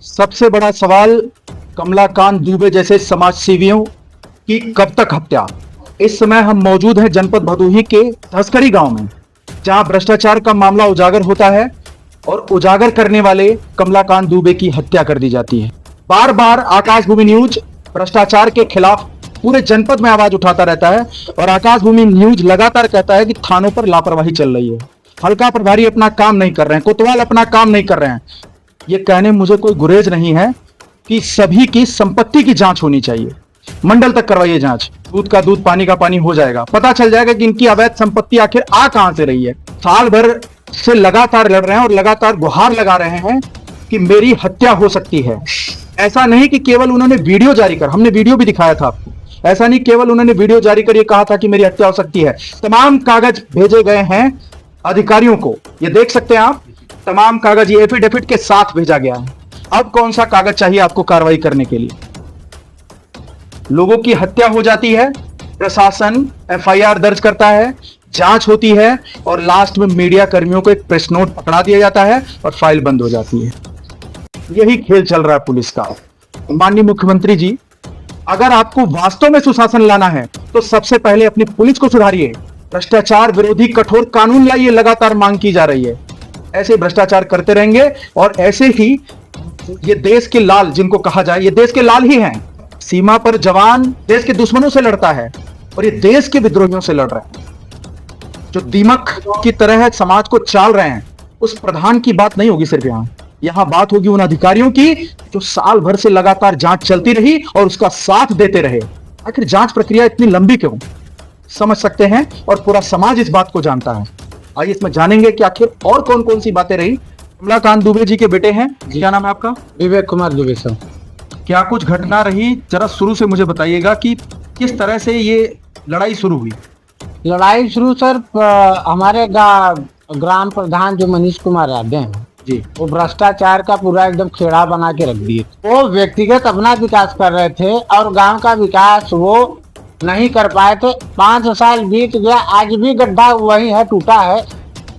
सबसे बड़ा सवाल कमलाकांत दुबे जैसे समाज सेवियों की कब तक हत्या। इस समय हम मौजूद हैं जनपद भदोही के धसकरी गांव में, जहां भ्रष्टाचार का मामला उजागर होता है और उजागर करने वाले कमलाकांत दुबे की हत्या कर दी जाती है। बार बार आकाशभूमि न्यूज भ्रष्टाचार के खिलाफ पूरे जनपद में आवाज उठाता रहता है और आकाशभूमि न्यूज लगातार कहता है कि थानों पर लापरवाही चल रही है, हल्का प्रभारी अपना काम नहीं कर रहे हैं, कोतवाल अपना काम नहीं कर रहे हैं। ये कहने मुझे कोई गुरेज नहीं है कि सभी की संपत्ति की जांच होनी चाहिए। मंडल तक करवाइए जांच, दूध का दूध पानी का पानी हो जाएगा, पता चल जाएगा कि इनकी अवैध संपत्ति आखिर आ कहां से रही है। साल भर से लगातार लड़ रहे हैं और लगातार गुहार लगा रहे हैं कि मेरी हत्या हो सकती है। ऐसा नहीं कि केवल उन्होंने वीडियो जारी कर, हमने वीडियो भी दिखाया था आपको, ऐसा नहीं केवल उन्होंने वीडियो जारी कर ये कहा था कि मेरी हत्या हो सकती है। तमाम कागज भेजे गए हैं अधिकारियों को, ये देख सकते हैं आप, तमाम कागज ये एफिडेविट के साथ भेजा गया है। अब कौन सा कागज चाहिए आपको कार्रवाई करने के लिए? लोगों की हत्या हो जाती है, प्रशासन एफआईआर दर्ज करता है, जांच होती है और लास्ट में मीडिया कर्मियों को एक प्रेस नोट पकड़ा दिया जाता है और फाइल बंद हो जाती है। यही खेल चल रहा है पुलिस का। माननीय मुख्यमंत्री जी, अगर आपको वास्तव में सुशासन लाना है तो सबसे पहले अपनी पुलिस को सुधारिए, भ्रष्टाचार विरोधी कठोर कानून लाइए, लगातार मांग की जा रही है। ऐसे भ्रष्टाचार करते रहेंगे और ऐसे ही ये देश के लाल जिनको कहा जाए, ये देश के लाल ही हैं। सीमा पर जवान देश के दुश्मनों से लड़ता है और ये देश के विद्रोहियों से लड़ रहे हैं, जो दीमक की तरह समाज को चाल रहे हैं। उस प्रधान की बात नहीं होगी सिर्फ यहां बात होगी उन अधिकारियों की जो साल भर से लगातार जांच चलती रही और उसका साथ देते रहे। आखिर जांच प्रक्रिया इतनी लंबी क्यों, समझ सकते हैं और पूरा समाज इस बात को जानता है। आइए इसमें जानेंगे कि आखिर और कौन कौन सी बातें रही। कमलाकांत दुबे जी के बेटे हैं, क्या नाम है आपका? विवेक कुमार दुबे सर। क्या कुछ घटना रही, जरा शुरू से मुझे बताइएगा कि किस तरह से ये लड़ाई शुरू हुई। लड़ाई शुरू सर हमारे ग्राम प्रधान जो मनीष कुमार यादव हैं जी, वो भ्रष्टाचार का पूरा एकदम खेड़ा बना के रख दिए। वो व्यक्तिगत अपना विकास कर रहे थे और गांव का विकास वो नहीं कर पाए थे। 5 साल बीत गया, आज भी गड्ढा वही है, टूटा है,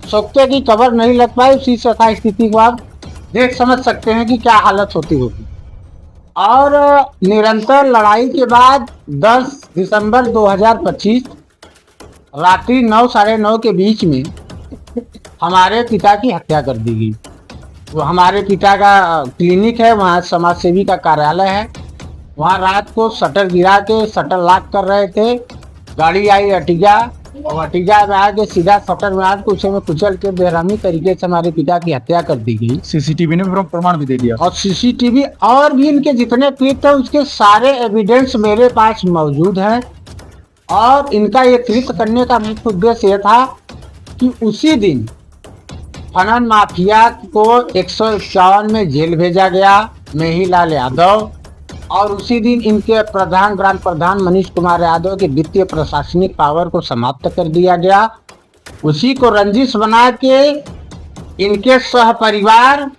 सोखते की कबर नहीं लग पाई। उसी से था स्थिति को आप देख समझ सकते हैं कि क्या हालत होती होगी। और निरंतर लड़ाई के बाद 10 दिसंबर 2025 रात्रि 9 साढ़े 9 के बीच में हमारे पिता की हत्या कर दी गई। वो हमारे पिता का क्लिनिक है, वहाँ समाज सेवी का कार्यालय है, वहाँ रात को शटर गिरा के शटर लॉक कर रहे थे। गाड़ी आई अटिगा और अटिगा में आके सीधा शटर में आके उसे में कुचल के बेरहमी तरीके से हमारे पिता की हत्या कर दी गई। सीसीटीवी ने प्रमाण भी दे दिया और सीसीटीवी और भी इनके जितने क्लिप थे उसके सारे एविडेंस मेरे पास मौजूद हैं। और इनका ये कृत्य करने का मुख्य उद्देश्य ये था कि उसी दिन खनन माफिया को 151 में जेल भेजा गया, मेहीलाल यादव, और उसी दिन इनके प्रधान ग्राम प्रधान मनीष कुमार यादव के वित्तीय प्रशासनिक पावर को समाप्त कर दिया गया। उसी को रंजिश बना के इनके सह परिवार,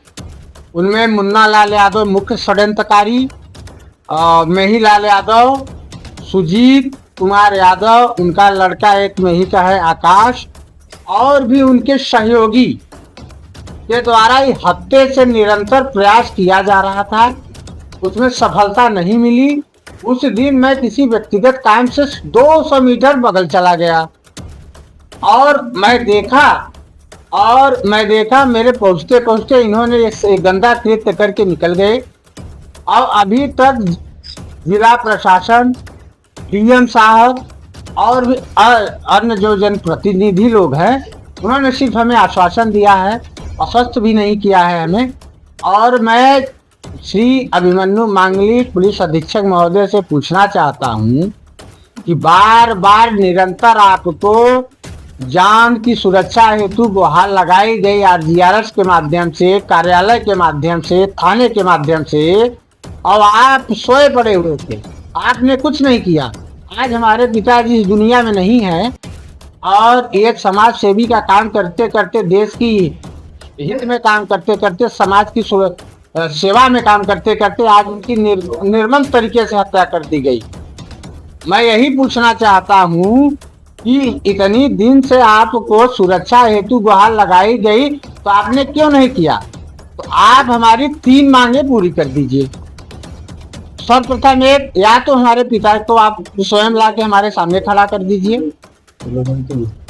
उनमें मुन्ना लाल यादव मुख्य षड्यंत्रकारी, मेहीलाल यादव, सुजीत कुमार यादव, उनका लड़का एक मेही का है आकाश, और भी उनके सहयोगी के द्वारा हत्या से निरंतर प्रयास किया जा रहा था। उसमें सफलता नहीं मिली। उस दिन मैं किसी व्यक्तिगत काम से 200 मीटर बगल चला गया और मैं देखा मेरे पहुंचते पहुंचते इन्होंने एक गंदा कृत्य करके निकल गए। और अभी तक जिला प्रशासन, डीएम साहब और भी अन्य जो जनप्रतिनिधि लोग हैं, उन्होंने सिर्फ हमें आश्वासन दिया है, आश्वस्त भी नहीं किया है हमें। और मैं श्री अभिमन्यु मांगली पुलिस अधीक्षक महोदय से पूछना चाहता हूं कि बार बार निरंतर आपको जान की सुरक्षा हेतु गुहार लगाई गई आरजीआरएस के माध्यम से, कार्यालय के माध्यम से, थाने के माध्यम से, और आप सोए पड़े हुए थे, आपने कुछ नहीं किया। आज हमारे पिताजी इस दुनिया में नहीं है और एक समाज सेवी का काम करते करते, देश की हित में काम करते करते, समाज की सेवा में काम करते करते आज उनकी निर्मम तरीके से हत्या कर दी गई। मैं यही पूछना चाहता हूँ कि इतनी दिन से आपको सुरक्षा हेतु गुहार लगाई गई तो आपने क्यों नहीं किया? तो आप हमारी 3 मांगे पूरी कर दीजिए। सर्वप्रथम एक, या तो हमारे पिता को आप स्वयं ला के हमारे सामने खड़ा कर दीजिए,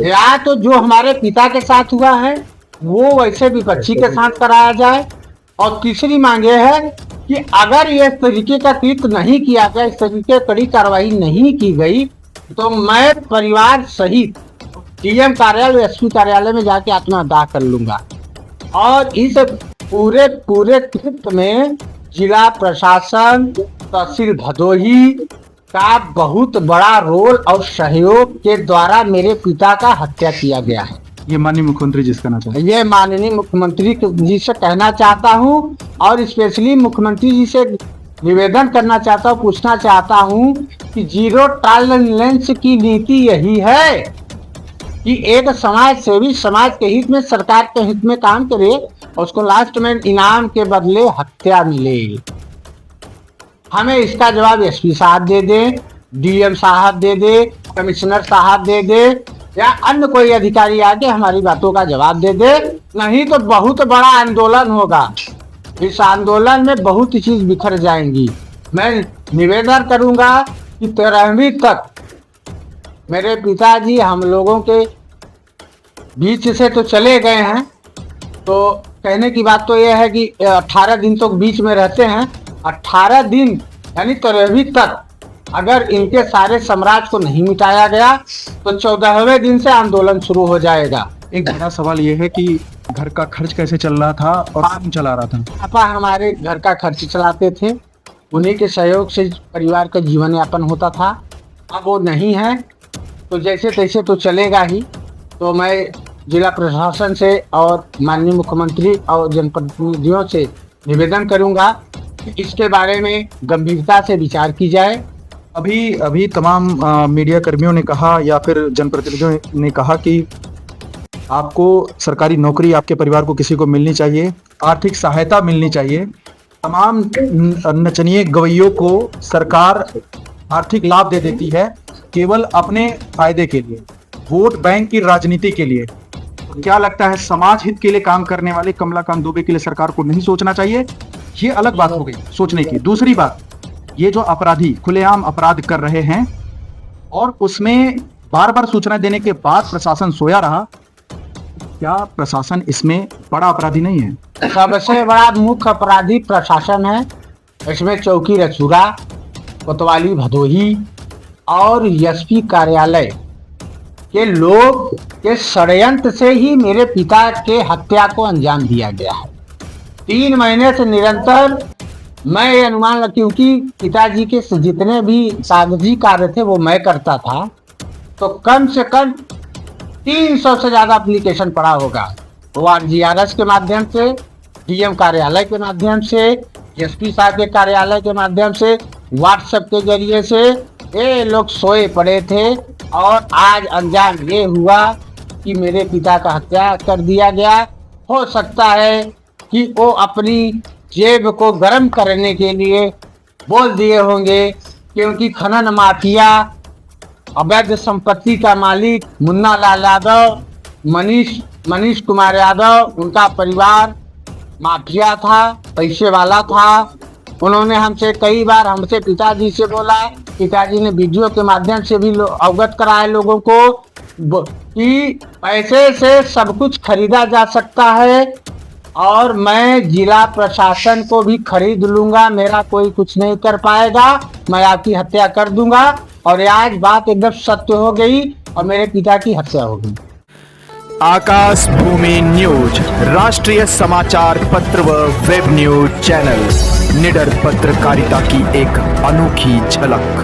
या तो जो हमारे पिता के साथ हुआ है वो वैसे विपक्षी के साथ कराया जाए। और तीसरी मांग ये है कि अगर ये इस तरीके का कृत्य नहीं किया गया, इस तरीके कड़ी कार्रवाई नहीं की गई, तो मैं परिवार सहित डीएम कार्यालय, एसपी कार्यालय में जाके आत्मदाह कर लूंगा। और इस पूरे कृत्य में जिला प्रशासन, तहसील भदोही का बहुत बड़ा रोल और सहयोग के द्वारा मेरे पिता का हत्या किया गया है। ये माननीय मुख्यमंत्री जी से कहना चाहते हैं। ये माननीय मुख्यमंत्री जी से कहना चाहता हूँ और स्पेशली मुख्यमंत्री जी से निवेदन करना चाहता हूँ, पूछना चाहता हूँ कि जीरो टॉलरेंस की नीति यही है कि एक समाज सेवी समाज के हित में, सरकार के हित में काम करे और उसको लास्ट में इनाम के बदले हत्या मिले। हमें इसका जवाब एसपी साहब दे दे, डीएम साहब दे दे, कमिश्नर साहब दे दे, या अन्य कोई अधिकारी आके हमारी बातों का जवाब दे दे, नहीं तो बहुत बड़ा आंदोलन होगा। इस आंदोलन में बहुत चीज बिखर जाएंगी। मैं निवेदन करूंगा कि 13वीं तक मेरे पिताजी हम लोगों के बीच से तो चले गए हैं, तो कहने की बात तो यह है कि 18 दिन तो बीच में रहते हैं। 18 दिन यानी 13वीं तक अगर इनके सारे साम्राज्य को नहीं मिटाया गया तो 14वें दिन से आंदोलन शुरू हो जाएगा। एक बड़ा सवाल ये है कि घर का खर्च कैसे चल रहा था और कौन चला रहा था? पापा हमारे घर का खर्च चलाते थे, उन्हीं के सहयोग से परिवार का जीवन यापन होता था। अब वो नहीं है तो जैसे तैसे तो चलेगा ही। तो मैं जिला प्रशासन से और माननीय मुख्यमंत्री और जनप्रतिनिधियों से निवेदन करूंगा कि इसके बारे में गंभीरता से विचार की जाए। अभी तमाम मीडिया कर्मियों ने कहा या फिर जनप्रतिनिधियों ने कहा कि आपको सरकारी नौकरी, आपके परिवार को किसी को मिलनी चाहिए, आर्थिक सहायता मिलनी चाहिए। तमाम नचनिए गवैयों को सरकार आर्थिक लाभ दे देती है केवल अपने फायदे के लिए, वोट बैंक की राजनीति के लिए। तो क्या लगता है समाज हित के लिए काम करने वाले कमलाकांत दुबे के लिए सरकार को नहीं सोचना चाहिए? ये अलग बात हो गई सोचने की। दूसरी बात, ये जो अपराधी खुलेआम अपराध कर रहे हैं और उसमें बार बार सूचना देने के बाद प्रशासन सोया रहा, क्या प्रशासन इसमें बड़ा अपराधी नहीं है? सबसे बड़ा मुख्य अपराधी प्रशासन है। इसमें चौकी रचूरा, कोतवाली भदोही और एसपी कार्यालय के लोग के षड्यंत्र से ही मेरे पिता के हत्या को अंजाम दिया गया है। 3 महीने से निरंतर मैं ये अनुमान, क्योंकि पिताजी के जितने भी कागजी कार्य थे वो मैं करता था, तो कम से कम 300 से ज्यादा एप्लीकेशन पड़ा होगा। वो आरजीआरएस के माध्यम से, डीएम कार्यालय के माध्यम से, एसपी साहब के कार्यालय के माध्यम से, व्हाट्सएप के जरिए से ये लोग सोए पड़े थे। और आज अंजाम ये हुआ कि मेरे पिता का हत्या कर दिया गया। हो सकता है कि वो अपनी जेब को गर्म करने के लिए बोल दिए होंगे, क्योंकि खनन माफिया, अवैध संपत्ति का मालिक मुन्ना लाल यादव, मनीष कुमार यादव, उनका परिवार माफिया था, पैसे वाला था। उन्होंने हमसे कई बार पिताजी से बोला, पिताजी ने वीडियो के माध्यम से भी अवगत कराए लोगों को कि पैसे से सब कुछ खरीदा जा सकता है और मैं जिला प्रशासन को भी खरीद लूंगा, मेरा कोई कुछ नहीं कर पाएगा, मैं आपकी हत्या कर दूंगा। और आज बात एकदम सत्य हो गई और मेरे पिता की हत्या हो गई। आकाश भूमि न्यूज, राष्ट्रीय समाचार पत्र व वेब न्यूज चैनल, निडर पत्रकारिता की एक अनोखी झलक।